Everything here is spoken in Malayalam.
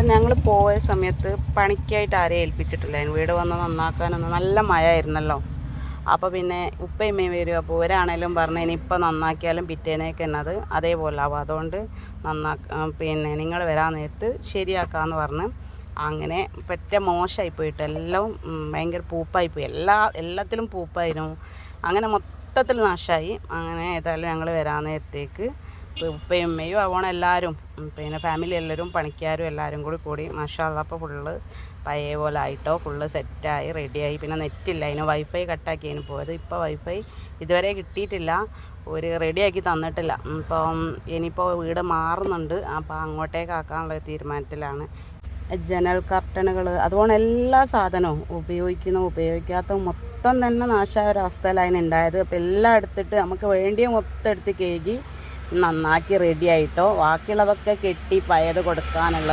അപ്പം ഞങ്ങൾ പോയ സമയത്ത് പണിക്കായിട്ട് ആരെയും ഏൽപ്പിച്ചിട്ടില്ലായിരുന്നു. വീട് വന്ന് നന്നാക്കാനൊന്നും നല്ല മഴ ആയിരുന്നല്ലോ. അപ്പോൾ പിന്നെ ഉപ്പയമ്മയും വരും. അപ്പോൾ ഒരാണേലും പറഞ്ഞു ഇനിയിപ്പോൾ നന്നാക്കിയാലും പിറ്റേന്നേക്ക് തന്നെ അത് അതേപോലെ ആവും, അതുകൊണ്ട് പിന്നെ നിങ്ങൾ വരാൻ നേരത്ത് ശരിയാക്കാമെന്ന് പറഞ്ഞ് അങ്ങനെ പറ്റ മോശമായി പോയിട്ട് എല്ലാം ഭയങ്കര പൂപ്പായിപ്പോയി. എല്ലാത്തിലും പൂപ്പായിരുന്നു. അങ്ങനെ മൊത്തത്തിൽ നാശമായി. അങ്ങനെ ഏതായാലും ഞങ്ങൾ വരാൻ നേരത്തേക്ക് ഉപ്പയും ഉമ്മയും ആവണം എല്ലാവരും, പിന്നെ ഫാമിലി എല്ലാവരും പണിക്കാരും എല്ലാവരും കൂടി മാഷാ അല്ലാഹ് അപ്പോൾ ഫുള്ള് പഴയ പോലെ ആയിട്ടോ, ഫുള്ള് സെറ്റായി റെഡിയായി. പിന്നെ നെറ്റില്ല, അതിന് വൈഫൈ കട്ടാക്കി അതിന് പോയത്. ഇപ്പോൾ വൈഫൈ ഇതുവരെ കിട്ടിയിട്ടില്ല, ഒരു റെഡിയാക്കി തന്നിട്ടില്ല. ഇപ്പം ഇനിയിപ്പോൾ വീട് മാറുന്നുണ്ട്, അപ്പോൾ അങ്ങോട്ടേക്ക് ആക്കാനുള്ള തീരുമാനത്തിലാണ്. ജനൽ കർട്ടനുകൾ അതുകൊണ്ട് എല്ലാ സാധനവും ഉപയോഗിക്കാത്ത മൊത്തം തന്നെ നാശമായ ഒരവസ്ഥയിലാണ് ഉണ്ടായത്. അപ്പോൾ എല്ലാം എടുത്തിട്ട് നമുക്ക് വേണ്ടിയ മൊത്തം എടുത്ത് കേകി നന്നാക്കി റെഡിയായിട്ടോ, ബാക്കിയുള്ളതൊക്കെ കെട്ടി പയത് കൊടുക്കാനുള്ള